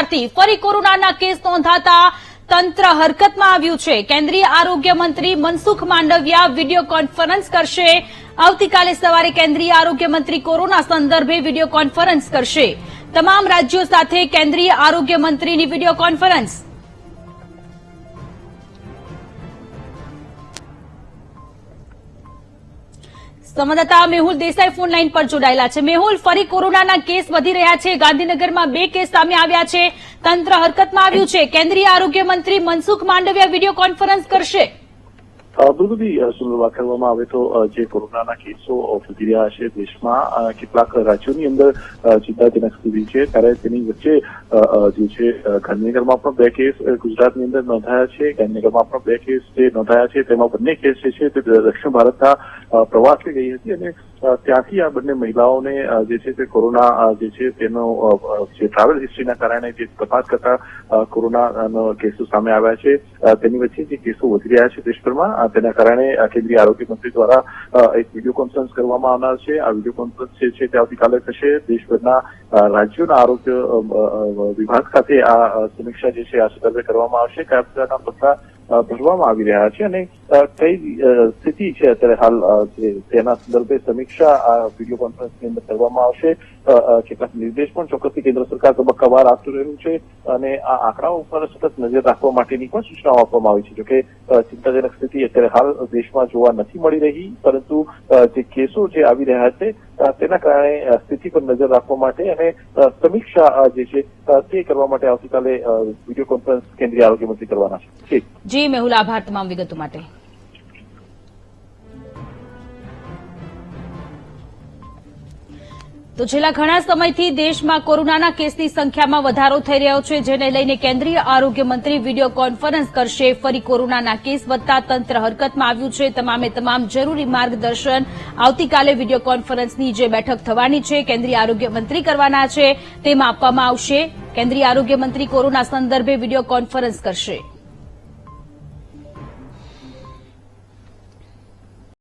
સવારથી ફરી કોરોનાના કેસ નોંધાતા તંત્ર હરકતમાં આવ્યું છે। કેન્દ્રીય આરોગ્ય મંત્રી મનસુખ માંડવિયા વિડીયો કોન્ફરન્સ કરશે। આવતીકાલે સવારે કેન્દ્રીય આરોગ્ય મંત્રી કોરોના સંદર્ભે વિડીયો કોન્ફરન્સ કરશે। તમામ રાજ્યો સાથે કેન્દ્રીય આરોગ્ય મંત્રીની વિડીયો કોન્ફરન્સ। સંવાદદાતા મેહુલ દેસાઈ ફોન લાઈન પર જોડાયેલા છે। મેહુલ, ફરી કોરોનાના કેસ વધી રહ્યા છે। ગાંધીનગરમાં 2 કેસ સામે આવ્યા છે। તંત્ર હરકતમાં આવ્યું છે। કેન્દ્રીય આરોગ્ય મંત્રી મનસુખ માંડવિયા વિડીયો કોન્ફરન્સ કરશે। બિલકુલ સુનિલ, કરવામાં આવે તો જે કોરોનાના કેસો વધી રહ્યા છે દેશમાં, કેટલાક રાજ્યોની અંદર ચિંતાજનક સ્થિતિ છે, ત્યારે તેની વચ્ચે જે છે ગાંધીનગરમાં પણ 2 કેસ ગુજરાતની અંદર નોંધાયા છે। ગાંધીનગરમાં પણ 2 કેસ જે નોંધાયા છે તેમાં બંને કેસ જે છે તે દક્ષિણ ભારતના પ્રવાસે ગઈ હતી અને ત્યાંથી આ બંને મહિલાઓને જે છે તે કોરોના જે છે તેનો જે ટ્રાવેલ હિસ્ટ્રીના કારણે જે તપાસ કરતા કોરોનાનો કેસો સામે આવ્યા છે। તેની વચ્ચે જે કેસો વધી રહ્યા છે દેશભરમાં, તેના કારણે કેન્દ્રીય આરોગ્ય મંત્રી દ્વારા એક વિડીયો કોન્ફરન્સ કરવામાં આવનાર છે। આ વિડીયો કોન્ફરન્સ જે છે તે આવતીકાલે થશે। દેશભરના રાજ્યોના આરોગ્ય વિભાગ સાથે આ સમીક્ષા જે છે આ સંદર્ભે કરવામાં આવશે। કયા પ્રકારના પગલાં ભરવામાં આવી રહ્યા છે અને કઈ સ્થિતિ છે અત્યારે હાલ તેના સંદર્ભે સમીક્ષા આ વિડીયો કોન્ફરન્સની અંદર કરવામાં આવશે। કેટલાક નિર્દેશ પણ ચોક્કસથી કેન્દ્ર સરકાર તબક્કાવાર આપતું રહ્યું છે અને આ આંકડાઓ ઉપર સતત નજર રાખવા માટેની પણ સૂચનાઓ આપવામાં આવી છે। જોકે ચિંતાજનક સ્થિતિ અત્યારે હાલ દેશમાં જોવા નથી મળી રહી, પરંતુ જે કેસો જે આવી રહ્યા છે તેના કારણે સ્થિતિ પર નજર રાખવા માટે અને સમીક્ષા જે છે તે કરવા માટે આવતીકાલે વિડીયો કોન્ફરન્સ કેન્દ્રીય આરોગ્ય મંત્રી કરવાના છે। જી મેહુલ, આભાર તમામ વિગતો માટે। તો છેલ્લા ઘણા સમયથી દેશમાં કોરોનાના કેસની સંખ્યામાં વધારો થઈ રહ્યો છે, જેને લઈને કેન્દ્રીય આરોગ્ય મંત્રી વિડીયો કોન્ફરન્સ કરશે। ફરી કોરોનાના કેસ વધતા તંત્ર હરકતમાં આવ્યું છે। તમામે તમામ જરૂરી માર્ગદર્શન આવતીકાલે વિડીયો કોન્ફરન્સની જે બેઠક થવાની છે કેન્દ્રીય આરોગ્ય મંત્રી કરવાના છે તેમાં આપવામાં આવશે। કેન્દ્રીય આરોગ્ય મંત્રી કોરોના સંદર્ભે વિડીયો કોન્ફરન્સ કરશે।